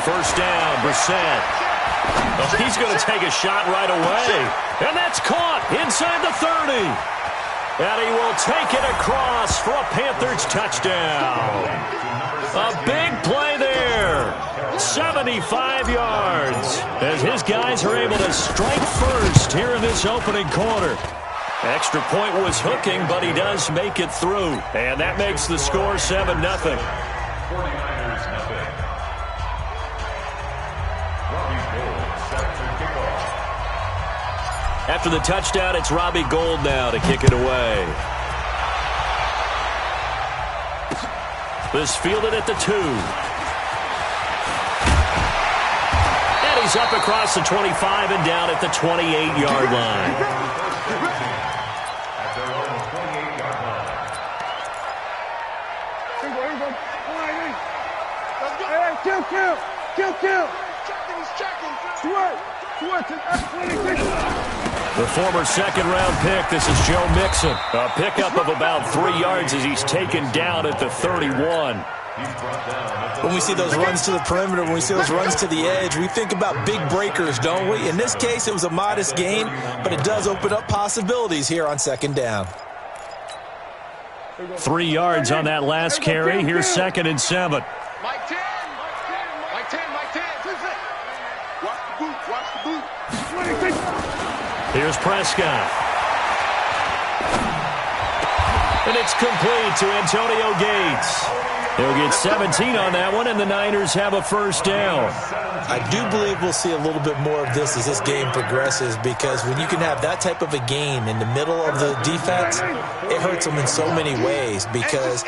First down, Brissett. Oh, he's going to take a shot right away. And that's caught inside the 30. And he will take it across for a Panthers touchdown. A big play there. 75 yards. As his guys are able to strike first here in this opening quarter. Extra point was hooking, but he does make it through. And that makes the score 7-0. 49ers nothing. Robbie Gould set to kick off. After the touchdown, it's Robbie Gould now to kick it away. This fielded at the 2. And he's up across the 25 and down at the 28-yard line. At their own 28-yard line. The former second-round pick, this is Joe Mixon. A pickup of about 3 yards as he's taken down at the 31. When we see those runs to the perimeter, when we see those runs to the edge, we think about big breakers, don't we? In this case, it was a modest gain, but it does open up possibilities here on second down. 3 yards on that last carry. Here's 2nd and 7. Mike 10. Mike 10. Mike 10. Watch the boot. Watch the boot. Here's Prescott. And it's complete to Antonio Gates. He'll get 17 on that one, and the Niners have a first down. I do believe we'll see a little bit more of this as this game progresses, because when you can have that type of a game in the middle of the defense, it hurts them in so many ways, because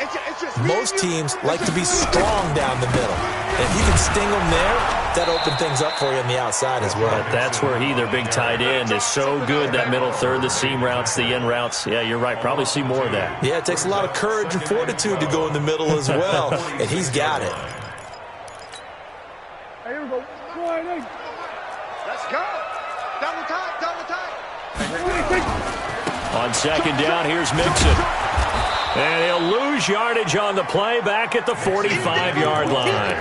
most teams like to be strong down the middle. And if you can sting them there, that opens things up for you on the outside as well. But that's where he, their big tight end, is so good, that middle third, the seam routes, the in routes. Yeah, you're right. Probably see more of that. Yeah, it takes a lot of courage and fortitude to go in the middle as well, and he's got it. Here we go. Let's go. Double time. On second down, here's Mixon. And he'll lose yardage on the play back at the 45-yard line.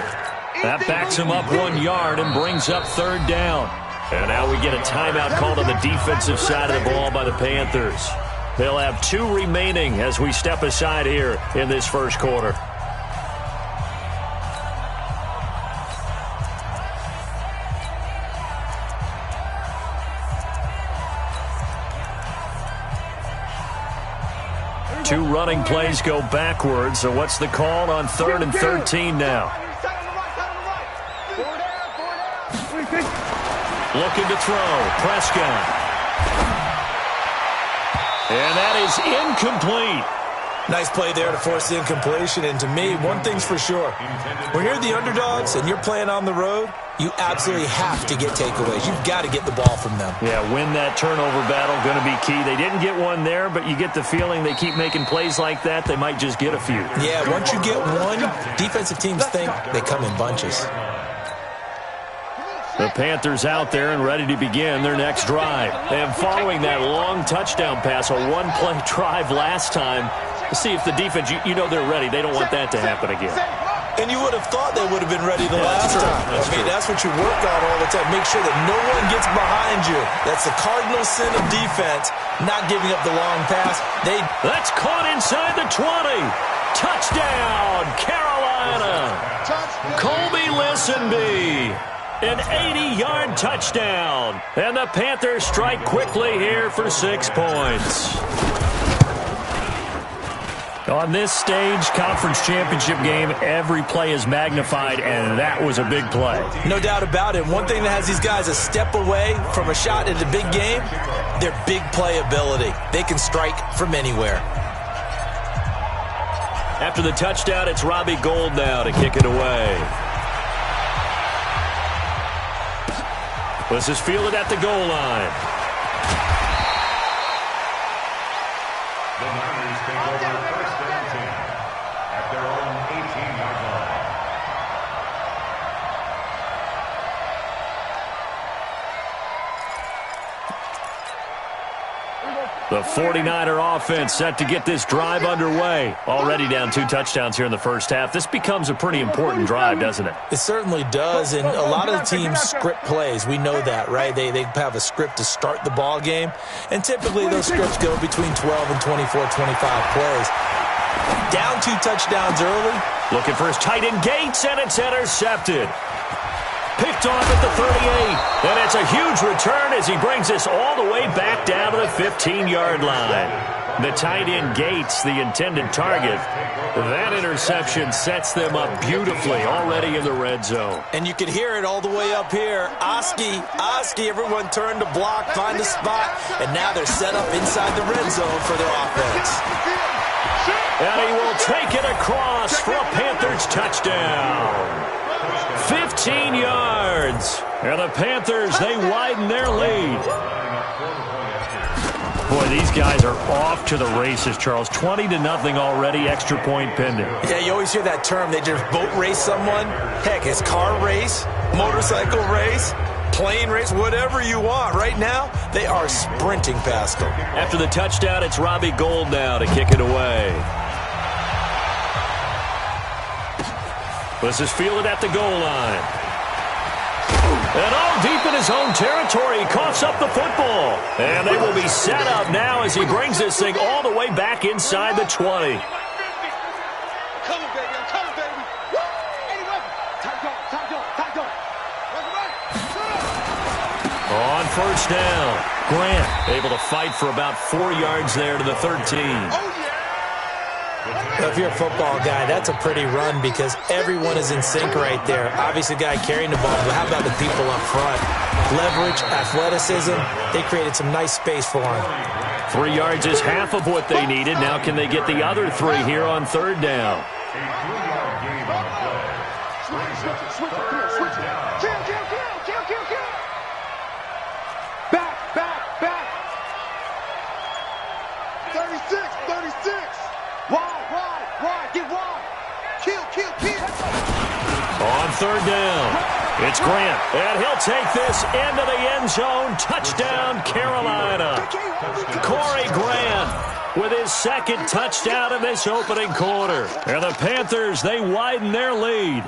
That backs him up 1 yard and brings up third down. And now we get a timeout called on the defensive side of the ball by the Panthers. They'll have 2 remaining as we step aside here in this first quarter. Two running plays go backwards, so what's the call on 3rd and 13 now? Looking to throw, Prescott. And that is incomplete. Nice play there to force the incompletion, and to me, one thing's for sure. When you're the underdogs and you're playing on the road, you absolutely have to get takeaways. You've got to get the ball from them. Yeah, win that turnover battle, going to be key. They didn't get one there, but you get the feeling they keep making plays like that, they might just get a few. Yeah, once you get one, defensive teams think they come in bunches. The Panthers out there and ready to begin their next drive. And following that long touchdown pass, a one-play drive last time, to see if the defense, you know they're ready. They don't want that to happen again. And you would have thought they would have been ready the last time. That's what you work on all the time. Make sure that no one gets behind you. That's the cardinal sin of defense, not giving up the long pass. That's caught inside the 20. Touchdown, Carolina. Colby Listenby. An 80-yard touchdown. And the Panthers strike quickly here for 6 points. On this stage, conference championship game, every play is magnified, and that was a big play. No doubt about it. One thing that has these guys a step away from a shot at the big game, their big play ability. They can strike from anywhere. After the touchdown, it's Robbie Gould now to kick it away. This is fielded at the goal line. The Niners take over first and 10 at their own 18-yard line. The 49er offense set to get this drive underway. Already down 2 touchdowns here in the first half. This becomes a pretty important drive, doesn't it? It certainly does, and a lot of the teams script plays. We know that, right? They have a script to start the ball game, and typically those scripts go between 12 and 24, 25 plays. Down 2 touchdowns early. Looking for his tight end Gates, and it's intercepted. Picked off at the 38, and it's a huge return as he brings us all the way back down to the 15-yard line. The tight end Gates, the intended target. That interception sets them up beautifully already in the red zone. And you can hear it all the way up here. Oski, everyone turned to block, find a spot, and now they're set up inside the red zone for their offense. And he will take it across for a Panthers touchdown. 15 yards. And the Panthers, they widen their lead. Boy, these guys are off to the races, Charles. 20-0 already, extra point pending. Yeah, you always hear that term. They just boat race someone. Heck, it's car race, motorcycle race, plane race, whatever you want. Right now, they are sprinting past them. After the touchdown, it's Robbie Gould now to kick it away. This is fielded at the goal line. And all deep in his own territory, he coughs up the football. And they will be set up now as he brings this thing all the way back inside the 20. Come on, baby. I'm coming, baby. Woo! Anyway, time go. On first down, Grant able to fight for about 4 yards there to the 13. If you're a football guy, that's a pretty run because everyone is in sync right there. Obviously, the guy carrying the ball, but how about the people up front? Leverage, athleticism, they created some nice space for him. 3 yards is half of what they needed. Now can they get the other 3 here on third down? Switch. Kill. Back. 36. Wide. Get wide. Kill. On third down, it's Grant. And he'll take this into the end zone. Touchdown, Carolina. Corey Grant with his second touchdown in this opening quarter. And the Panthers, they widen their lead.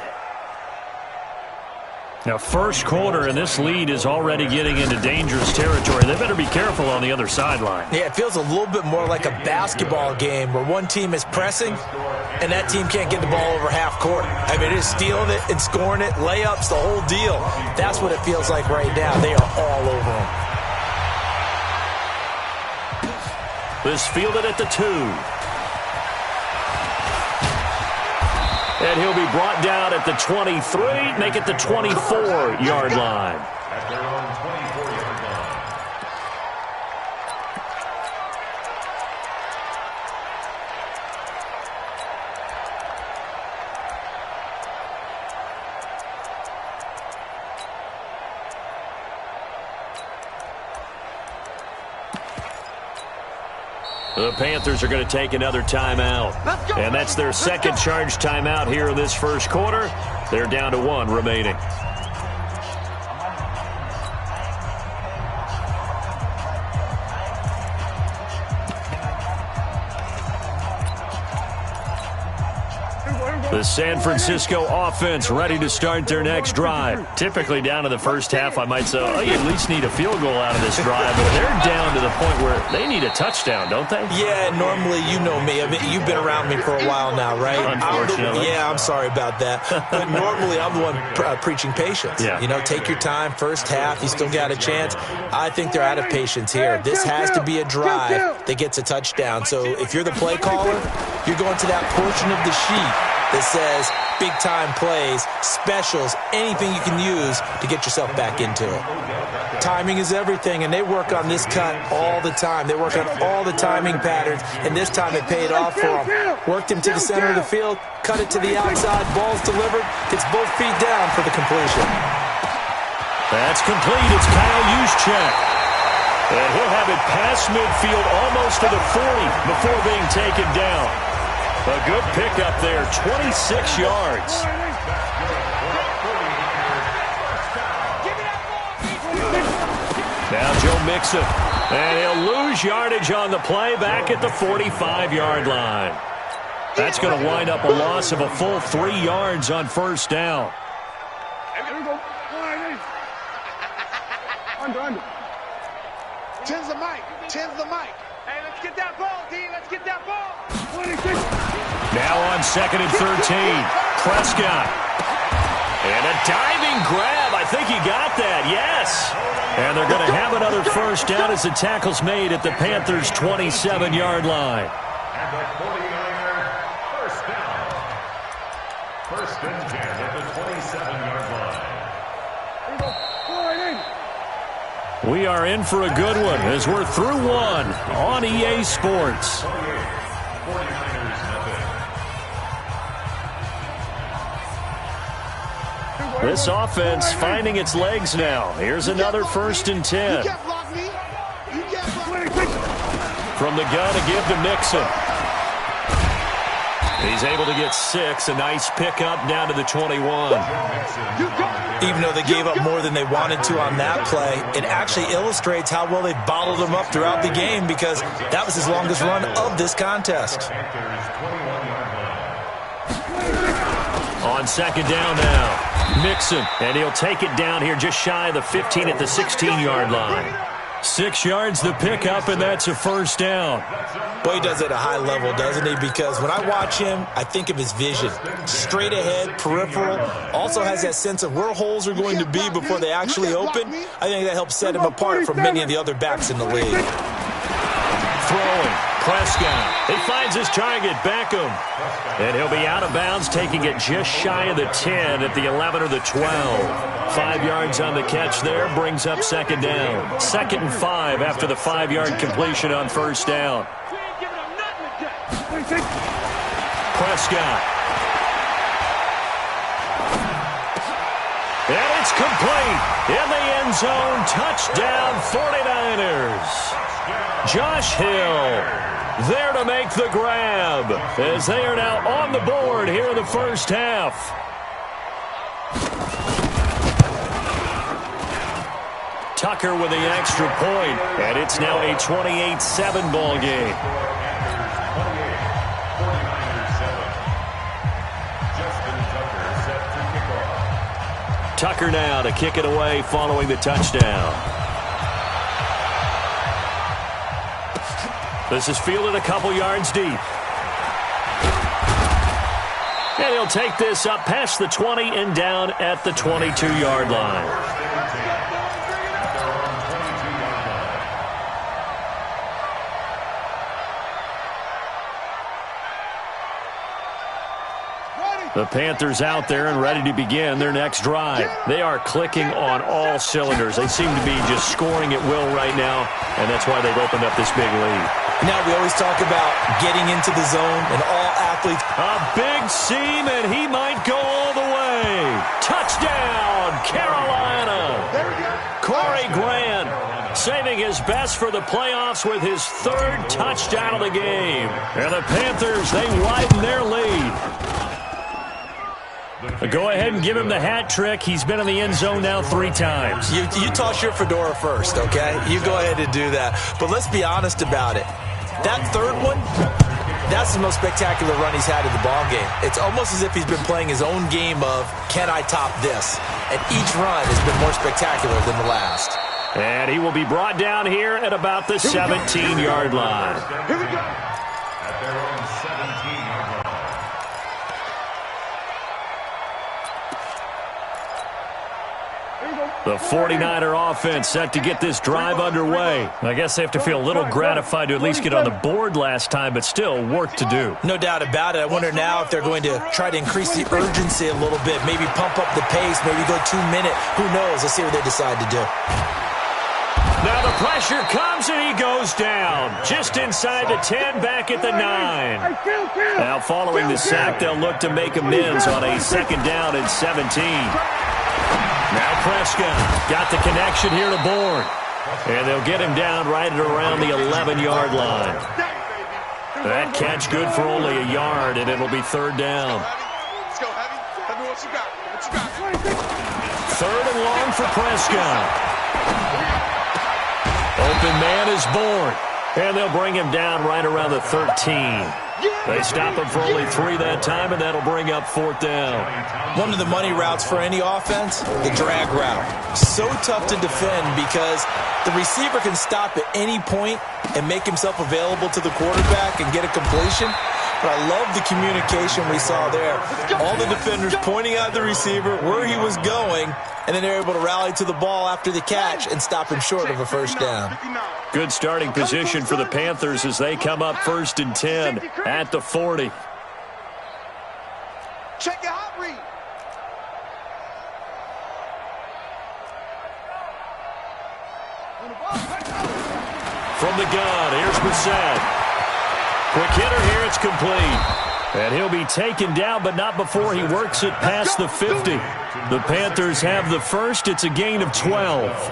Now, first quarter, and this lead is already getting into dangerous territory. They better be careful on the other sideline. Yeah, it feels a little bit more like a basketball game where one team is pressing and that team can't get the ball over half court. I mean, it's stealing it and scoring it, layups, the whole deal. That's what it feels like right now. They are all over them. This fielded at the 2. And he'll be brought down at the 23, make it the 24-yard line. At their own 24-yard line. The Panthers are going to take another timeout. And that's their second charge timeout here in this first quarter. They're down to 1 remaining. The San Francisco offense ready to start their next drive. Typically down to the first half, I might say, oh, you at least need a field goal out of this drive. But they're down to the point where they need a touchdown, don't they? Yeah, normally, you know me. I mean, you've been around me for a while now, right? Unfortunately. I'm sorry about that. But normally, I'm the one preaching patience. Yeah. You know, take your time. First half, you still got a chance. I think they're out of patience here. This has to be a drive that gets a touchdown. So if you're the play caller, you're going to that portion of the sheet that says big-time plays, specials, anything you can use to get yourself back into it. Timing is everything, and they work on this cut all the time. They work on all the timing patterns, and this time it paid off for them. Worked him to the center of the field, cut it to the outside, ball's delivered, gets both feet down for the completion. That's complete. It's Kyle Juszczyk. And he'll have it past midfield almost to the 40 before being taken down. A good pickup there, 26 yards. Now Joe Mixon And he'll lose yardage on the play back at the 45-yard line. That's going to wind up a loss of a full 3 yards on first down. Under. Tens the mic. Hey, let's get that ball, D. Let's get that ball. Now on 2nd and 13. Prescott. And a diving grab. I think he got that. Yes. And they're going to have another first down as the tackle's made at the Panthers' 27-yard line. And the 49ers first down. First and 10 at the 27-yard line. We are in for a good one as we're through one on EA Sports. 49ers nothing. This offense finding its legs now. Here's another 1st and 10. From the gun to give to Mixon. He's able to get 6. A nice pickup down to the 21. Even though they gave up more than they wanted to on that play, it actually illustrates how well they bottled them up throughout the game because that was his longest run of this contest. On 2nd down now, Mixon, and he'll take it down here just shy of the 15 at the 16-yard line. 6 yards the pickup, and that's a first down. Boy, he does it at a high level, doesn't he? Because when I watch him, I think of his vision. Straight ahead, peripheral, also has that sense of where holes are going to be before they actually open. I think that helps set him apart from many of the other backs in the league. Throwing, Prescott. He finds his target, Beckham. And he'll be out of bounds, taking it just shy of the 10 at the 11 or the 12. 5 yards on the catch there, brings up 2nd down. 2nd and 5 after the 5-yard completion on first down. Prescott. And it's complete. In the end zone, touchdown 49ers. Josh Hill there to make the grab as they are now on the board here in the first half. Tucker with the extra point, and it's now a 28-7 ball game. Tucker now to kick it away following the touchdown. This is fielded a couple yards deep. And he'll take this up past the 20 and down at the 22-yard line. The Panthers out there and ready to begin their next drive. They are clicking on all cylinders. They seem to be just scoring at will right now, and that's why they've opened up this big lead. Now we always talk about getting into the zone, and all athletes. A big seam, and he might go all the way. Touchdown, Carolina. Corey Grant saving his best for the playoffs with his 3rd touchdown of the game. And the Panthers, they widen their lead. Go ahead and give him the hat trick. He's been in the end zone now 3 times. You toss your fedora first, okay? You go ahead and do that. But let's be honest about it. That 3rd one, that's the most spectacular run he's had in the ball game. It's almost as if he's been playing his own game of, can I top this? And each run has been more spectacular than the last. And he will be brought down here at about the 17-yard line. Here we go. At their own 17-yard line. The 49er offense set to get this drive underway. I guess they have to feel a little gratified to at least get on the board last time, but still work to do. No doubt about it. I wonder now if they're going to try to increase the urgency a little bit, maybe pump up the pace, maybe go 2-minute. Who knows? Let's see what they decide to do. Now the pressure comes and he goes down. Just inside the 10, back at the 9. Now following the sack, they'll look to make amends on a 2nd down and 17. Now Prescott got the connection here to Bourne. And they'll get him down right at around the 11-yard line. That catch good for only a yard, and it'll be 3rd down. Let's go, Heavy. Tell me what you got. What you got? 3rd and long for Prescott. Open man is born. And they'll bring him down right around the 13. They stop him for only 3 that time, and that'll bring up 4th down. One of the money routes for any offense, the drag route. So tough to defend because the receiver can stop at any point and make himself available to the quarterback and get a completion. But I love the communication we saw there. All the defenders pointing out the receiver, where he was going, and then they're able to rally to the ball after the catch and stop him short of a first down. Good starting position for the Panthers as they come up 1st and 10 at the 40. Check your hot read. From the gun, here's Brissett. Quick hitter here, it's complete. And he'll be taken down, but not before he works it past the 50. The Panthers have the first. It's a gain of 12.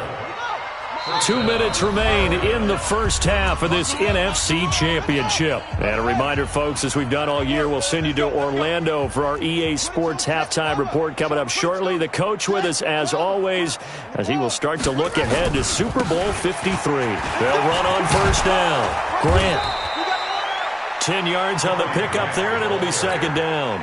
2 minutes remain in the first half of this NFC Championship. And a reminder, folks, as we've done all year, we'll send you to Orlando for our EA Sports Halftime Report coming up shortly. The coach with us, as always, as he will start to look ahead to Super Bowl 53. They'll run on first down. Grant. 10 yards on the pickup there, and it'll be 2nd down.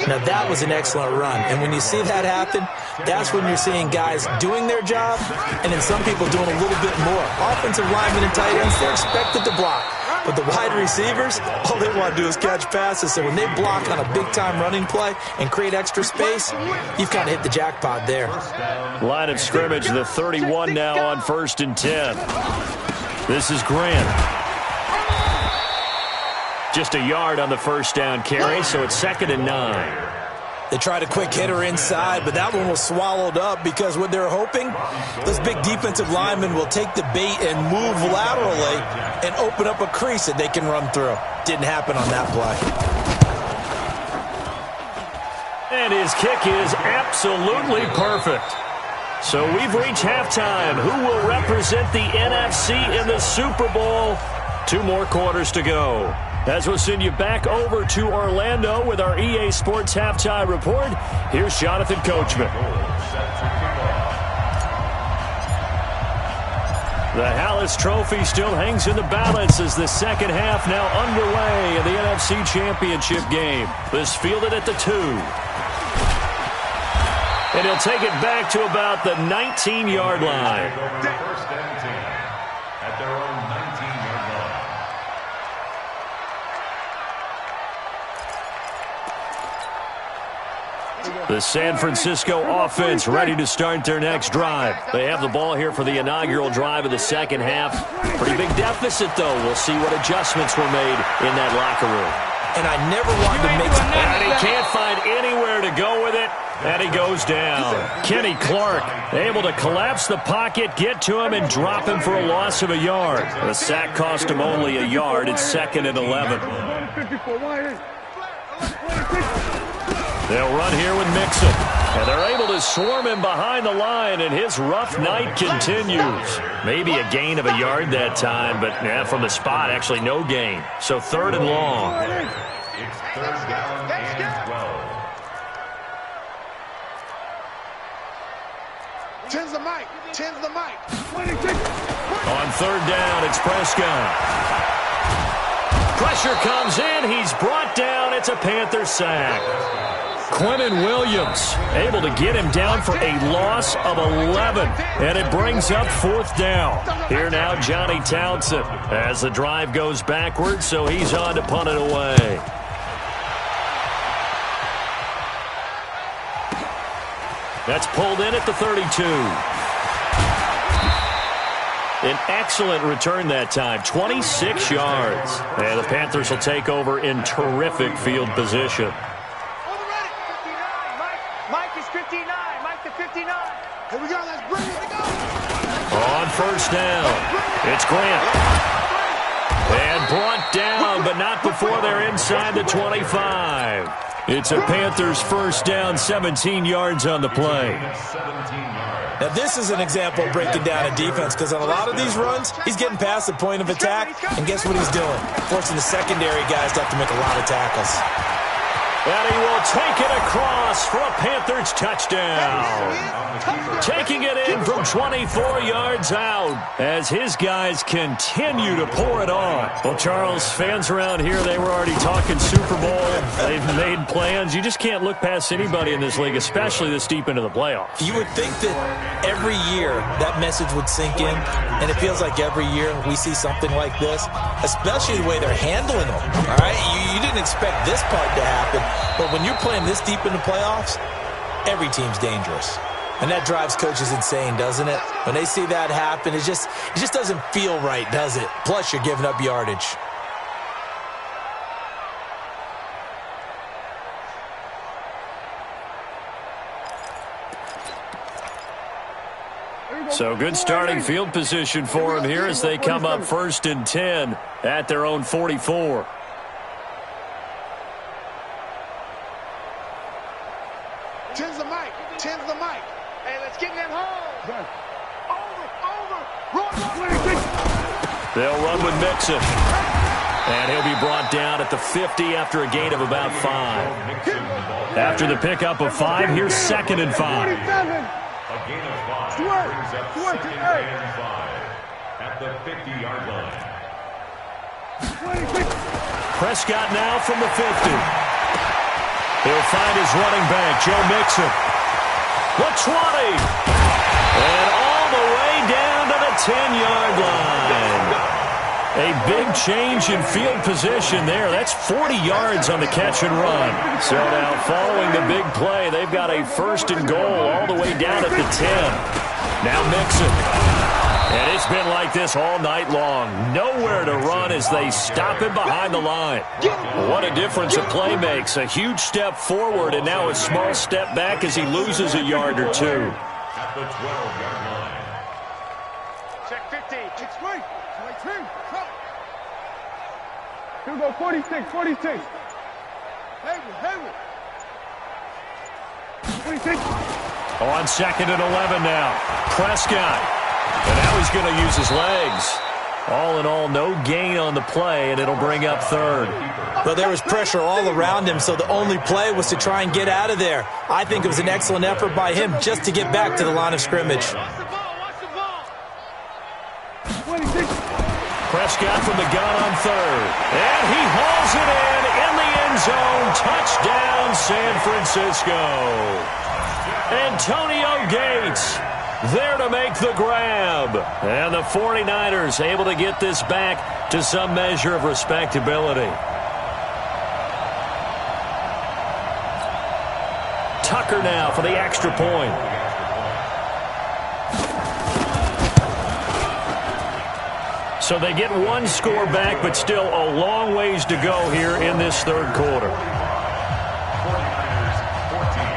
Now, that was an excellent run. And when you see that happen, that's when you're seeing guys doing their job and then some people doing a little bit more. Offensive linemen and tight ends, they're expected to block. But the wide receivers, all they want to do is catch passes. So when they block on a big-time running play and create extra space, you've kind of hit the jackpot there. Line of scrimmage, the 31 now on 1st and 10. This is Grant. Just a yard on the first down carry, so it's 2nd and 9. They tried a quick hitter inside, but that one was swallowed up because what they're hoping, those big defensive linemen will take the bait and move laterally and open up a crease that they can run through. Didn't happen on that play. And his kick is absolutely perfect. So we've reached halftime. Who will represent the NFC in the Super Bowl? 2 more quarters to go. As we'll send you back over to Orlando with our EA Sports Halftime Report, here's Jonathan Coachman. The Hallis Trophy still hangs in the balance as the second half now underway in the NFC Championship game. This fielded at the 2. And he'll take it back to about the 19-yard line. First and 10 at their own 19-yard line. The San Francisco offense ready to start their next drive. They have the ball here for the inaugural drive of the second half. Pretty big deficit, though. We'll see what adjustments were made in that locker room. And I never wanted to make some... And he can't find anywhere to go with it, and he goes down. Kenny Clark able to collapse the pocket, get to him, and drop him for a loss of a yard. The sack cost him only a yard. It's 2nd and 11. They'll run here with Mixon. And they're able to swarm him behind the line, and his rough night continues. Maybe a gain of a yard that time, but from the spot, actually no gain. So 3rd and long. It's 3rd down and 12. Tens the mic. Tens the mic. On 3rd down, it's Prescott. Pressure comes in. He's brought down. It's a Panther sack. Quentin Williams able to get him down for a loss of 11. And it brings up 4th down. Here now, Johnny Townsend as the drive goes backwards, so he's on to punt it away. That's pulled in at the 32. An excellent return that time, 26 yards. And the Panthers will take over in terrific field position. Mike is 59. Mike to 59. Here we go. Let's bring it. On first down, it's Grant. And brought down, but not before they're inside the 25. It's a Panthers first down, 17 yards on the play. Now, this is an example of breaking down a defense because on a lot of these runs, he's getting past the point of attack, and guess what he's doing? Forcing the secondary guys to have to make a lot of tackles. And he will take it across for a Panthers touchdown. Taking it in from 24 yards out as his guys continue to pour it on. Well, Charles, fans around here, they were already talking Super Bowl. They've made plans. You just can't look past anybody in this league, especially this deep into the playoffs. You would think that every year that message would sink in, and it feels like every year we see something like this, especially the way they're handling them. All right, you didn't expect this part to happen, but when you're playing this deep in the playoffs, every team's dangerous. And that drives coaches insane, doesn't it? When they see that happen, it just doesn't feel right, does it? Plus, you're giving up yardage. So good starting field position for him here as they come up 1st and 10 at their own 44. Tens the mic. Hey, let's get in that hole. Over. They'll run with Mixon. And he'll be brought down at the 50 after a gain of about 5. After the pickup of 5, here's 2nd and 5. A gain of 5 brings up 2nd and 5 at the 50-yard line. Prescott now from the 50. He'll find his running back, Joe Mixon. The 20. And all the way down to the 10-yard line. A big change in field position there. That's 40 yards on the catch and run. So now following the big play, they've got a 1st and goal all the way down at the 10. Now Mixon. And it's been like this all night long. Nowhere to run as they stop him behind the line. What a difference a play makes. A huge step forward and now a small step back as he loses a yard or two. At the 12-yard line. Check 50. It's free. Here we go, 46. 46. On 2nd and 11 now. Prescott. And now he's going to use his legs. All in all, no gain on the play, and it'll bring up 3rd. Well, there was pressure all around him, so the only play was to try and get out of there. I think it was an excellent effort by him just to get back to the line of scrimmage. Prescott from the gun on 3rd. And he hauls it in the end zone. Touchdown, San Francisco. Antonio Gates there to make the grab. And the 49ers able to get this back to some measure of respectability. Tucker now for the extra point. So they get one score back, but still a long ways to go here in this 3rd quarter. 49ers 14.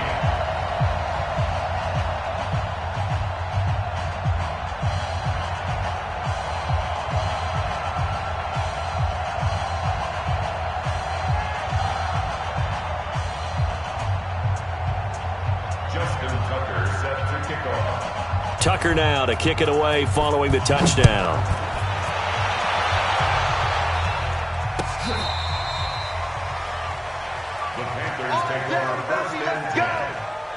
Tucker now to kick it away following the touchdown. The Panthers take over 1st and 10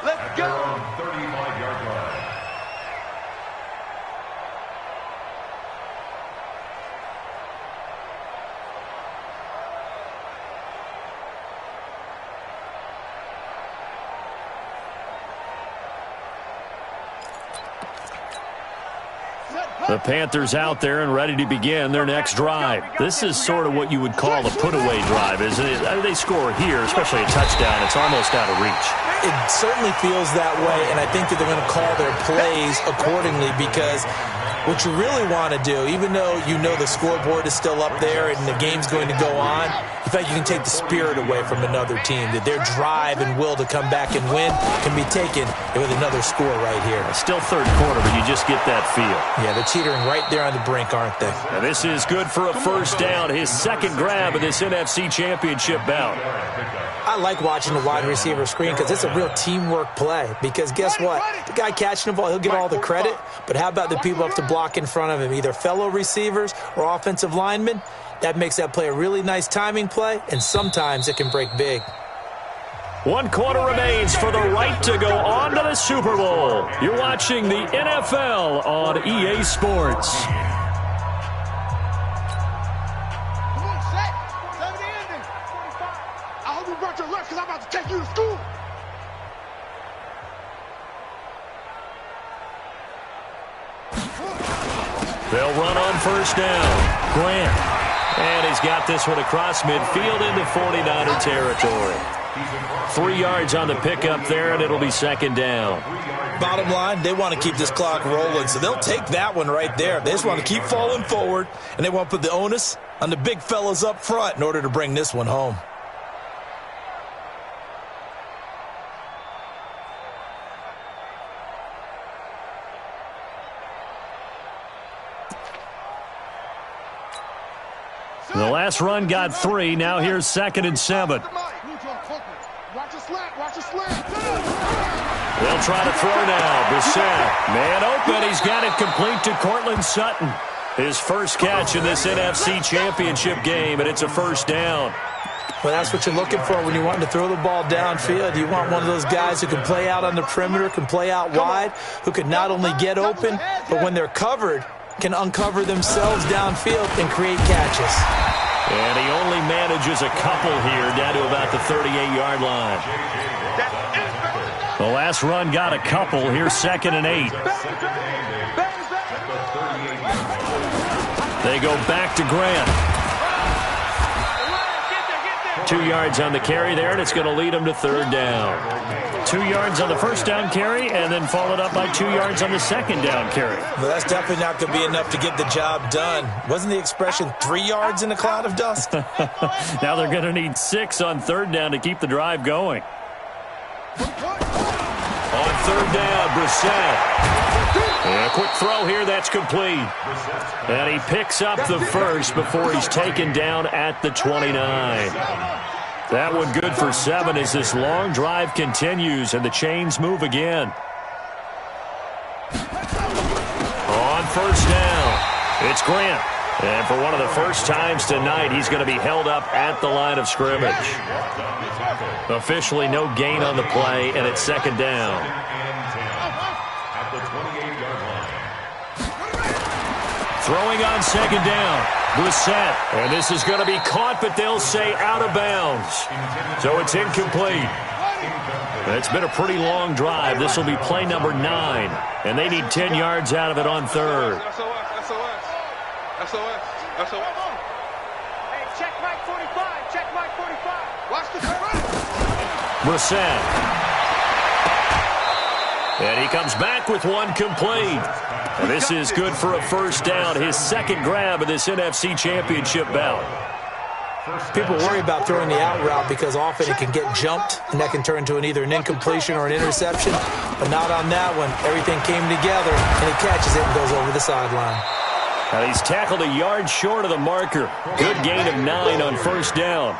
at their own 35-yard line. The Panthers out there and ready to begin their next drive. This is sort of what you would call a put-away drive, isn't it? They score here, especially a touchdown. It's almost out of reach. It certainly feels that way, and I think that they're going to call their plays accordingly because what you really want to do, even though you know the scoreboard is still up there and the game's going to go on, in fact, you can take the spirit away from another team, that their drive and will to come back and win can be taken with another score right here. It's still 3rd quarter, but you just get that feel. Yeah, they're teetering right there on the brink, aren't they? And this is good for a 1st down, his 2nd grab of this NFC Championship bout. I like watching the wide receiver screen because it's a real teamwork play. Because guess what? The guy catching the ball, he'll get all the credit. But how about the people up to block in front of him, either fellow receivers or offensive linemen? That makes that play a really nice timing play, and sometimes it can break big. 1 quarter remains for the right to go on to the Super Bowl. You're watching the NFL on EA Sports. Come on, set. 70 ending. I hope you brought your lunch because I'm about to take you to school. They'll run on first down. Grant. And he's got this one across midfield into 49er territory. 3 yards on the pickup there, and it'll be second down. Bottom line, they want to keep this clock rolling, so they'll take that one right there. They just want to keep falling forward, and they want to put the onus on the big fellas up front in order to bring this one home. The last run got 3. Now here's 2nd and 7. Watch a slant. Watch a slant. They'll try to throw now. Brissett, man open. He's got it complete to Cortland Sutton. His first catch in this NFC Championship game, and it's a first down. Well, that's what you're looking for when you want to throw the ball downfield. You want one of those guys who can play out on the perimeter, can play out wide, who can not only get open, but when they're covered, can uncover themselves downfield and create catches. And he only manages a couple here down to about the 38-yard line. The last run got a couple. Here's 2nd and 8. They go back to Grant. 2 yards on the carry there, and it's going to lead them to 3rd down. 2 yards on the first down carry, and then followed up by 2 yards on the second down carry. Well, that's definitely not going to be enough to get the job done. Wasn't the expression 3 yards in a cloud of dust? Now they're going to need 6 on 3rd down to keep the drive going. On 3rd down, Brissett. And a quick throw here, that's complete. And he picks up the first before he's taken down at the 29. That one good for 7 as this long drive continues and the chains move again. On first down, it's Grant. And for one of the first times tonight, he's going to be held up at the line of scrimmage. Officially no gain on the play, and it's 2nd down. Throwing on 2nd down, Brissett. And this is going to be caught, but they'll say out of bounds. So it's incomplete. It's been a pretty long drive. This will be play number 9. And they need 10 yards out of it on 3rd. SOS. Hey, check Mike 45. Check Mike 45. Watch the front. Brissett. And he comes back with one complete. And this is good for a first down. His 2nd grab of this NFC Championship bout. People worry about throwing the out route because often it can get jumped, and that can turn into either an incompletion or an interception. But not on that one. Everything came together, and he catches it and goes over the sideline. And he's tackled a yard short of the marker. Good gain of 9 on first down.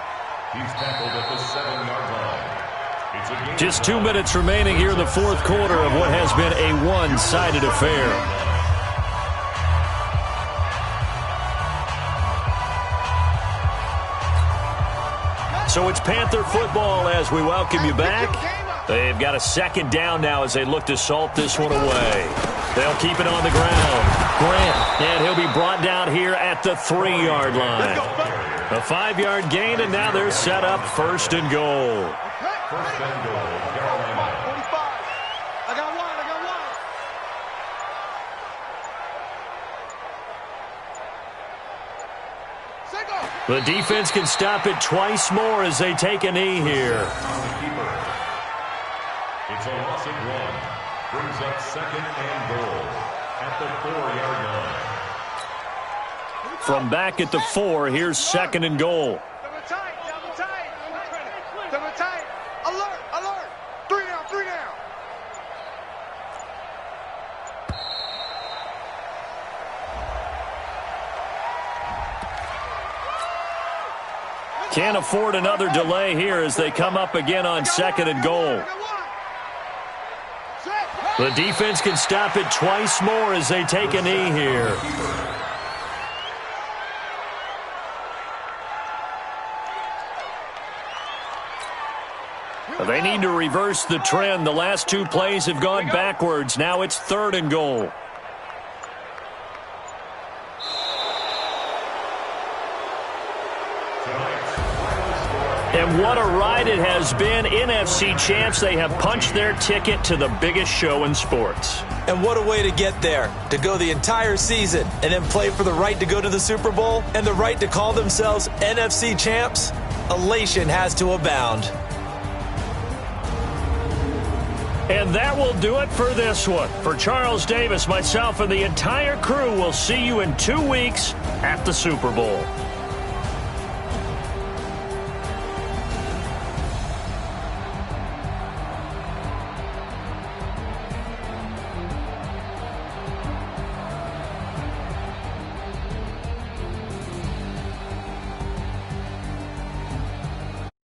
He's tackled at the 7-yard line. Just 2 minutes remaining here in the 4th quarter of what has been a one-sided affair. So it's Panther football as we welcome you back. They've got a 2nd down now as they look to salt this one away. They'll keep it on the ground. Grant, and he'll be brought down here at the 3-yard line. A 5-yard gain, and now they're set up 1st and goal. First and goal, Carolina. 45. I got one. The defense can stop it twice more as they take a knee here. It's a loss of 1. Brings up 2nd and goal at the 4-yard line. From back at the 4, here's 2nd and goal. Double tight. Alert. 3 down. Can't afford another delay here as they come up again on 2nd and goal. The defense can stop it twice more as they take a knee here. They need to reverse the trend. The last two plays have gone backwards. Now it's 3rd and goal. And what a ride it has been. NFC champs, they have punched their ticket to the biggest show in sports. And what a way to get there, to go the entire season and then play for the right to go to the Super Bowl and the right to call themselves NFC champs. Elation has to abound. And that will do it for this one. For Charles Davis, myself, and the entire crew, we'll see you in 2 weeks at the Super Bowl.